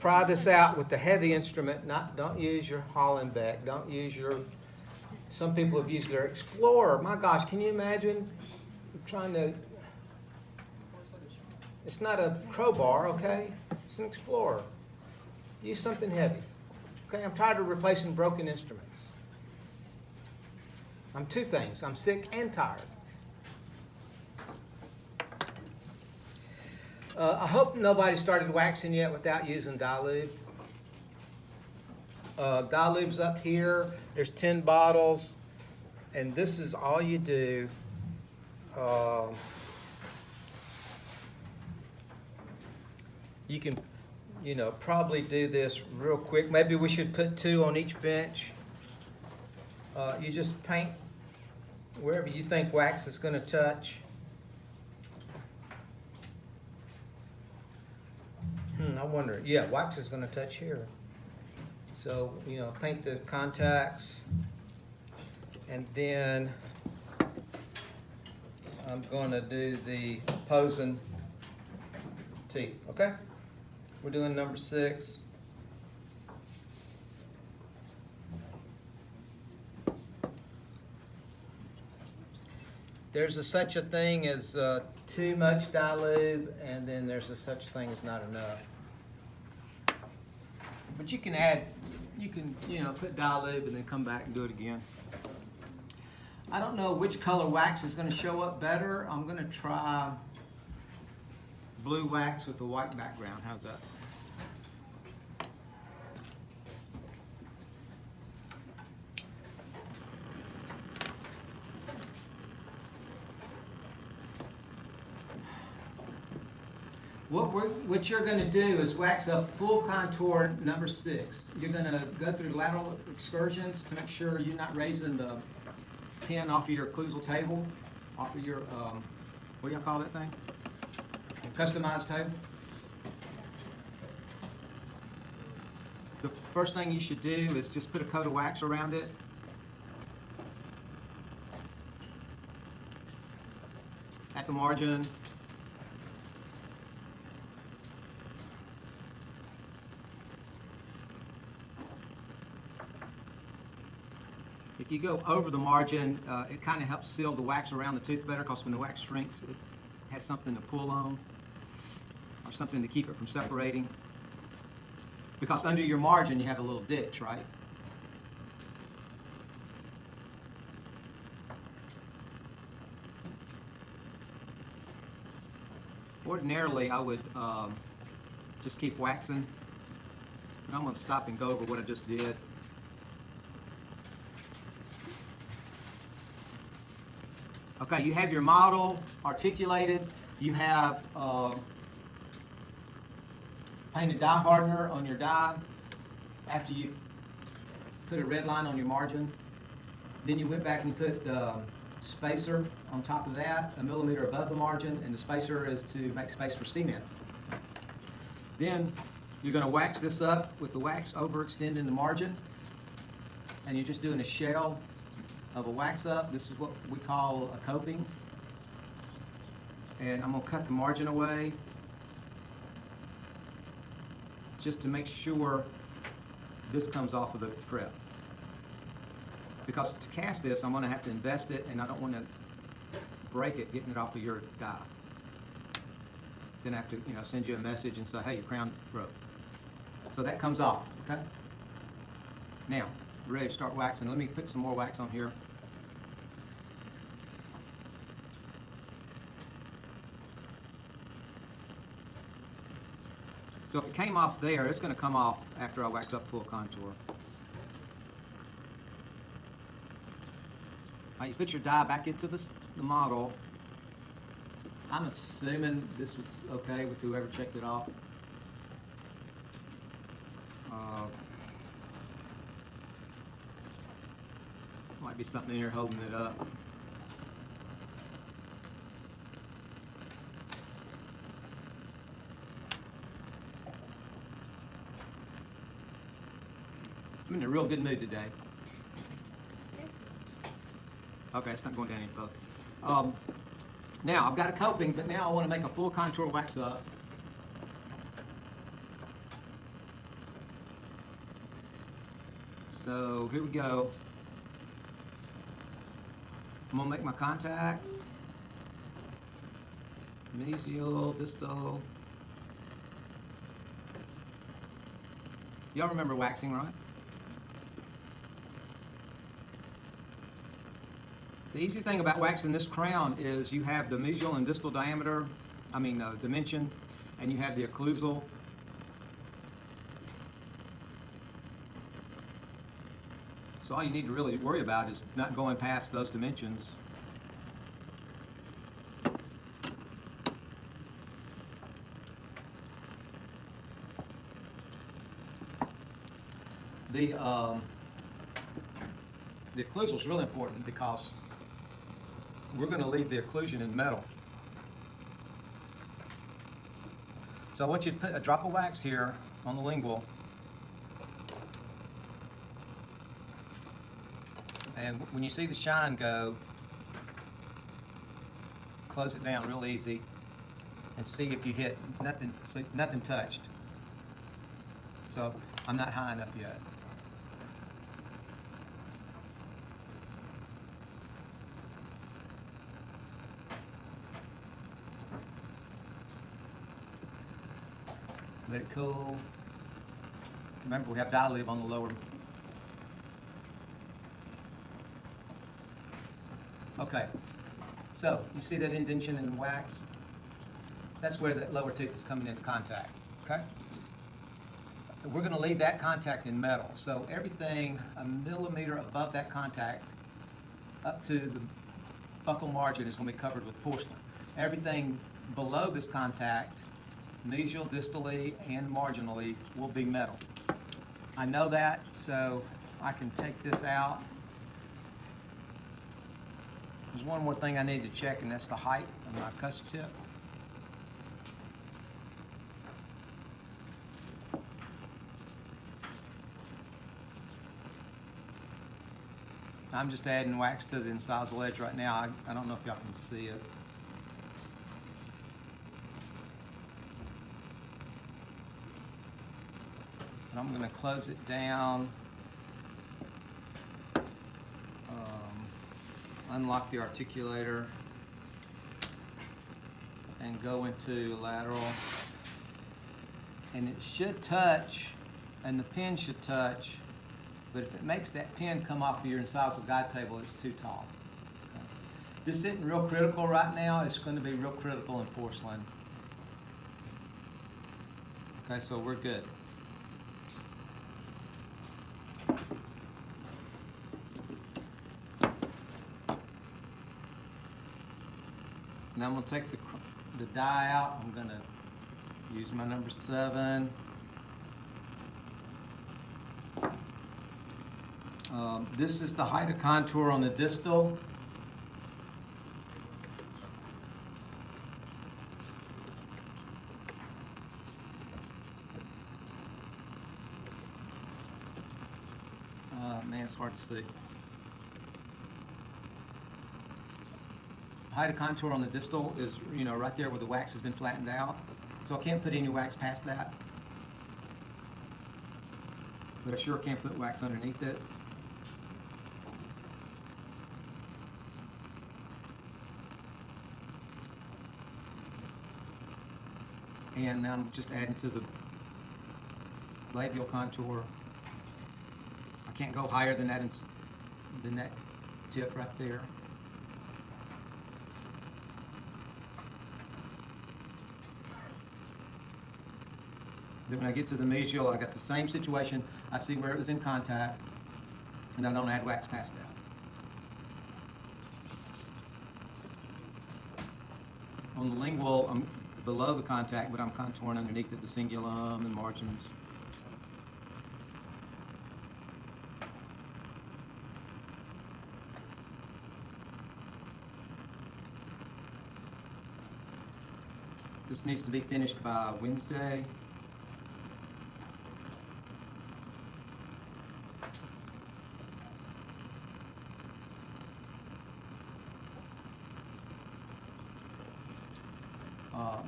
try this out with the heavy instrument. Don't use your Hollenbeck. Don't use your. Some people have used their Explorer. My gosh, can you imagine trying to? It's not a crowbar, okay? It's an Explorer. Use something heavy. Okay, I'm tired of replacing broken instruments. I'm two things. I'm sick and tired. I hope nobody started waxing yet without using dilute. Dilute's up here. There's 10 bottles. And this is all you do. You can, probably do this real quick. Maybe we should put 2 on each bench. You just paint wherever you think wax is going to touch. I wonder, yeah, wax is going to touch here. So, paint the contacts. And then I'm going to do the opposing teeth, okay? We're doing number 6. There's such a thing as too much dilute, and then there's such thing as not enough. But you can add, put dilute and then come back and do it again. I don't know which color wax is going to show up better. I'm going to try blue wax with a white background. How's that? What you're going to do is wax up full contour number 6. You're going to go through lateral excursions to make sure you're not raising the pin off of your occlusal table, off of your, what do y'all call that thing? Customized table. The first thing you should do is just put a coat of wax around it. At the margin. If you go over the margin, it kind of helps seal the wax around the tooth better, because when the wax shrinks, it has something to pull on or something to keep it from separating. Because under your margin, you have a little ditch, right? Ordinarily, I would just keep waxing, but I'm going to stop and go over what I just did. Okay, you have your model articulated. You have painted die hardener on your die after you put a red line on your margin. Then you went back and put spacer on top of that, 1 millimeter above the margin, and the spacer is to make space for cement. Then you're going to wax this up with the wax overextending the margin, and you're just doing a shell of a wax up. This is what we call a coping. And I'm going to cut the margin away just to make sure this comes off of the prep. Because to cast this, I'm going to have to invest it, and I don't want to break it getting it off of your die. Then I have to, send you a message and say, hey, your crown broke. So that comes off, okay? Now, we're ready to start waxing. Let me put some more wax on here. So if it came off there, it's going to come off after I wax up full contour. All right, you put your die back into the model. I'm assuming this was okay with whoever checked it off. Might be something in here holding it up. I'm in a real good mood today. Okay, it's not going down any further. Now, I've got a coping, but now I want to make a full contour wax up. So here we go. I'm gonna make my contact. Mesial, distal. Y'all remember waxing, right? The easy thing about waxing this crown is you have the mesial and distal dimension, and you have the occlusal. So all you need to really worry about is not going past those dimensions. The occlusal is really important because we're going to leave the occlusion in metal. So I want you to put a drop of wax here on the lingual. And when you see the shine go, close it down real easy and see if you hit nothing. See, nothing touched. So I'm not high enough yet. Let it cool. Remember, we have dilute on the lower. Okay, so you see that indentation in the wax? That's where the lower tooth is coming into contact, okay? We're going to leave that contact in metal, so everything a millimeter above that contact up to the buccal margin is going to be covered with porcelain. Everything below this contact, mesial, distally, and marginally, will be metal. I know that, so I can take this out. There's one more thing I need to check, and that's the height of my cusp tip. I'm just adding wax to the incisal edge right now. I don't know if y'all can see it. And I'm going to close it down. Unlock the articulator and go into lateral, and it should touch, and the pin should touch, but if it makes that pin come off of your incisal guide table, it's too tall. Okay. This isn't real critical right now. It's going to be real critical in porcelain. Okay, so we're good. Now I'm going to take the die out. I'm going to use my number 7. This is the height of contour on the distal. Man, it's hard to see. Height of contour on the distal is, right there where the wax has been flattened out. So I can't put any wax past that. But I sure can put wax underneath it. And now I'm just adding to the labial contour. I can't go higher than that, than that tip right there. Then when I get to the mesial, I got the same situation. I see where it was in contact, and I don't add wax past that. On the lingual, I'm below the contact, but I'm contouring underneath it, the cingulum and margins. This needs to be finished by Wednesday.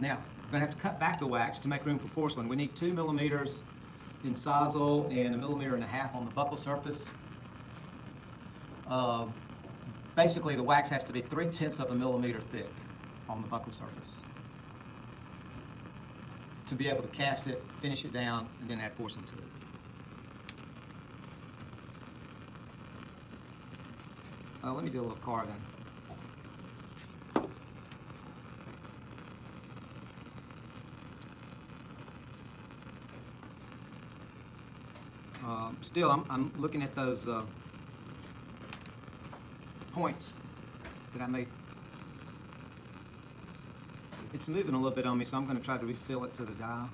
Now, we're going to have to cut back the wax to make room for porcelain. We need 2 millimeters incisal and 1.5 millimeters on the buccal surface. Basically, the wax has to be 3/10 of a millimeter thick on the buccal surface to be able to cast it, finish it down, and then add porcelain to it. Let me do a little carving. Still, I'm looking at those points that I made. It's moving a little bit on me, so I'm going to try to reseal it to the die.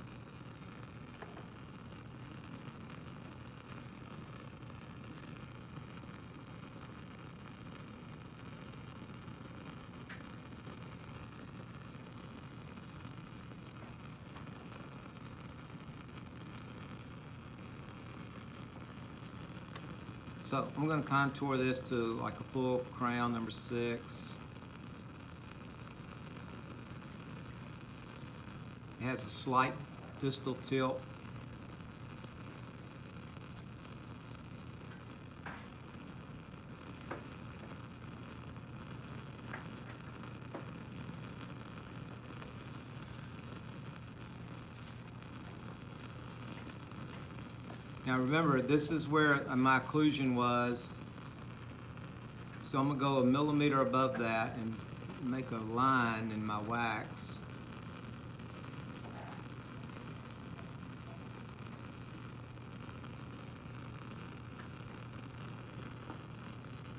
So I'm going to contour this to like a full crown, number 6. It has a slight distal tilt. Now remember, this is where my occlusion was, so I'm going to go 1 millimeter above that and make a line in my wax.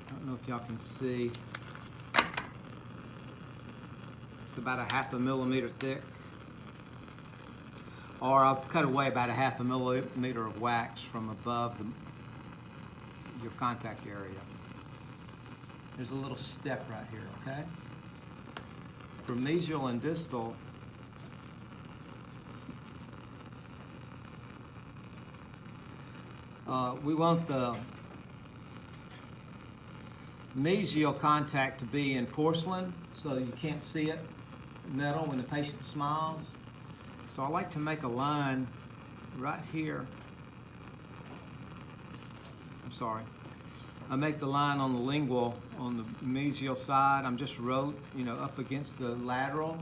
I don't know if y'all can see. It's about a 1/2 millimeter thick. Or I'll cut away about a 1/2 millimeter of wax from above your contact area. There's a little step right here, okay? For mesial and distal, we want the mesial contact to be in porcelain so you can't see it, metal, when the patient smiles. So I like to make a line right here. I'm sorry. I make the line on the lingual on the mesial side. I'm just up against the lateral.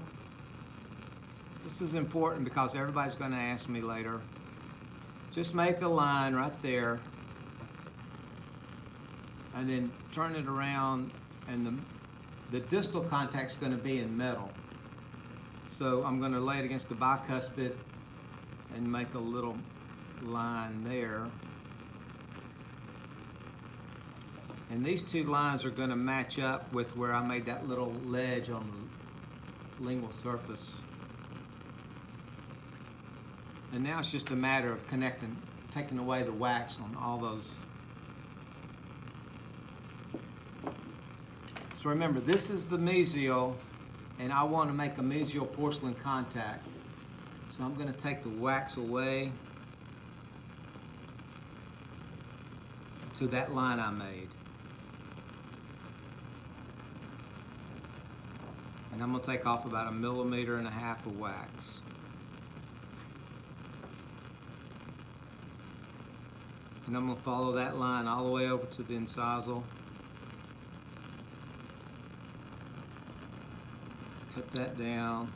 This is important because everybody's going to ask me later. Just make a line right there and then turn it around, and the distal contact's going to be in metal. So I'm going to lay it against the bicuspid and make a little line there. And these two lines are going to match up with where I made that little ledge on the lingual surface. And now it's just a matter of taking away the wax on all those. So remember, this is the mesial, and I want to make a mesial porcelain contact. So I'm going to take the wax away to that line I made. And I'm going to take off about 1.5 millimeters of wax. And I'm going to follow that line all the way over to the incisal. Cut that down.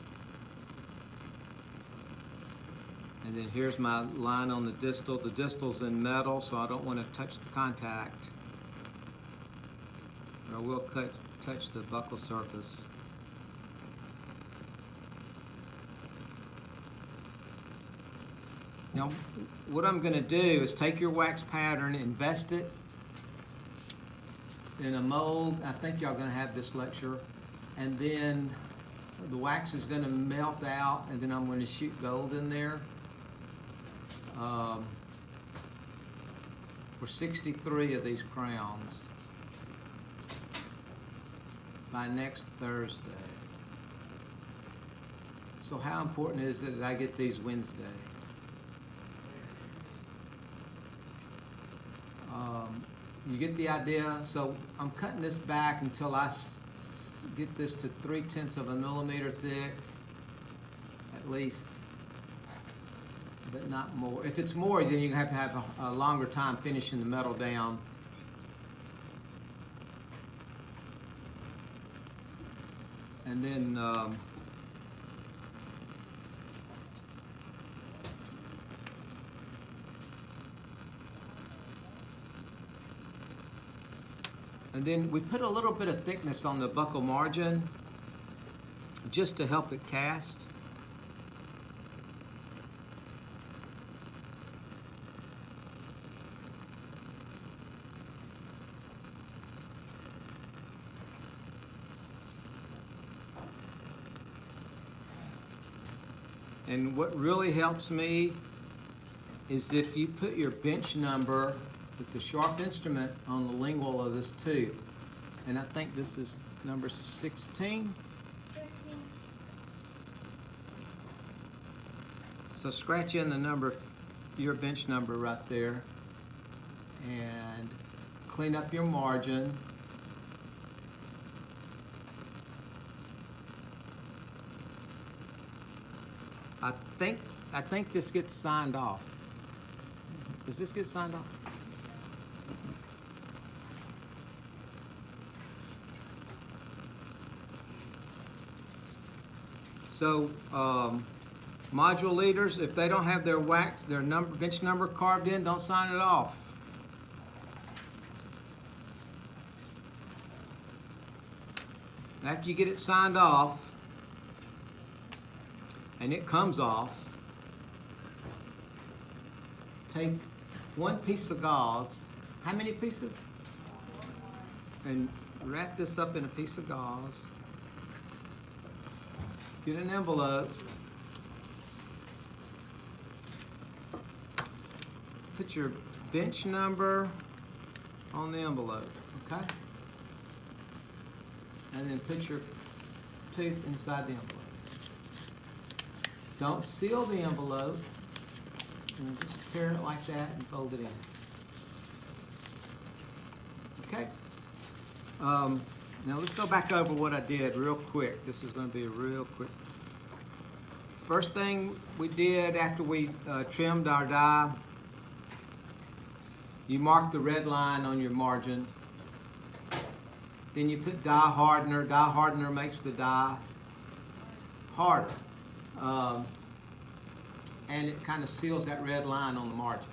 And then here's my line on the distal. The distal's in metal, so I don't want to touch the contact. But I will touch the buccal surface. Now, what I'm going to do is take your wax pattern, invest it in a mold. I think y'all going to have this lecture. And then the wax is going to melt out, and then I'm going to shoot gold in there. For 63 of these crowns by next Thursday. So how important is it that I get these Wednesday? You get the idea? So I'm cutting this back until I get this to 3/10 of a millimeter thick, at least. but not more. If it's more, then you have to have a longer time finishing the metal down. And then we put a little bit of thickness on the buckle margin just to help it cast. And what really helps me is if you put your bench number with the sharp instrument on the lingual of this tooth. And I think this is number 16. 13. So scratch in the number, your bench number right there, and clean up your margin. I think this gets signed off. Does this get signed off? So, module leaders, if they don't have their wax, their bench number carved in, don't sign it off. After you get it signed off, and it comes off, take one piece of gauze. How many pieces? And wrap this up in a piece of gauze. Get an envelope. Put your bench number on the envelope, okay? And then put your tooth inside the envelope. Don't seal the envelope, and just tear it like that and fold it in. Okay? Now let's go back over what I did real quick. This is going to be a real quick. First thing we did after we trimmed our die, you mark the red line on your margin. Then you put die hardener. Die hardener makes the die harder. And it kind of seals that red line on the margin.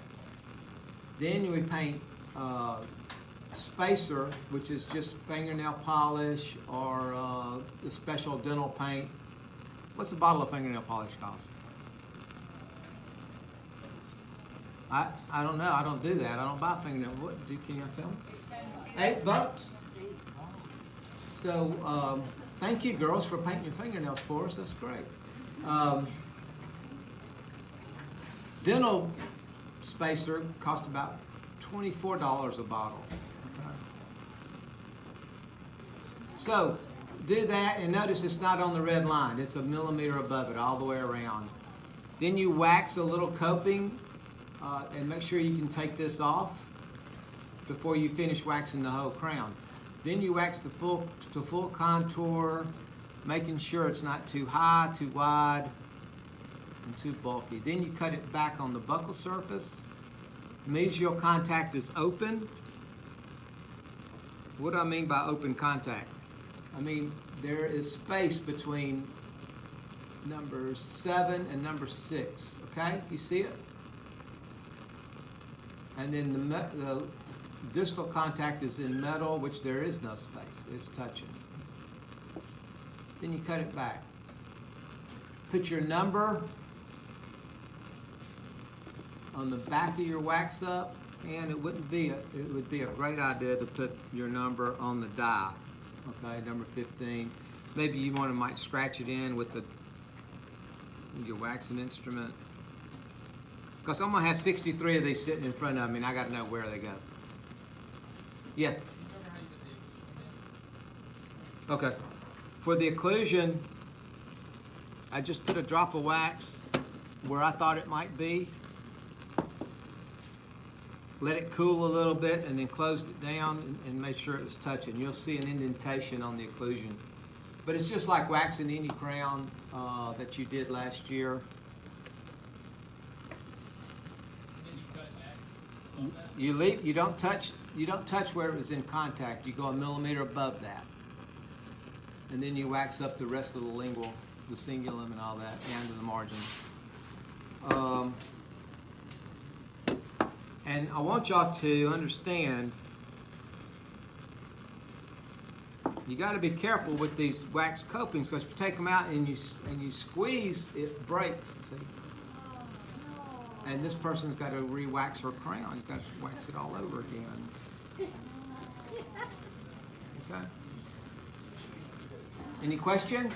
Then we paint spacer, which is just fingernail polish or a special dental paint. What's a bottle of fingernail polish cost? I don't know. I don't do that. I don't buy fingernail. Can you tell me? $8. So thank you, girls, for painting your fingernails for us. That's great. Dental spacer costs about $24 a bottle. Okay. So do that, and notice it's not on the red line. It's a millimeter above it all the way around. Then you wax a little coping, and make sure you can take this off before you finish waxing the whole crown. Then you wax the full contour, making sure it's not too high, too wide, and too bulky. Then you cut it back on the buccal surface. Mesial contact is open. What do I mean by open contact? I mean there is space between number 7 and number 6. Okay, you see it? And then the distal contact is in metal, which there is no space. It's touching. Then you cut it back. Put your number on the back of your wax up, and it would be a great idea to put your number on the die. Okay, number 15. Maybe you might scratch it in with your waxing instrument. Because I'm gonna have 63 of these sitting in front of me, and I got to know where they go. Yeah. Okay. For the occlusion, I just put a drop of wax where I thought it might be. Let it cool a little bit, and then closed it down and made sure it was touching. You'll see an indentation on the occlusion. But it's just like waxing any crown that you did last year. You don't touch where it was in contact. You go a millimeter above that. And then you wax up the rest of the lingual, the cingulum and all that, down to the margin. And I want y'all to understand, you got to be careful with these wax copings, because if you take them out and you squeeze, it breaks. See? And this person's got to re-wax her crown. You've got to wax it all over again. Okay. Any questions?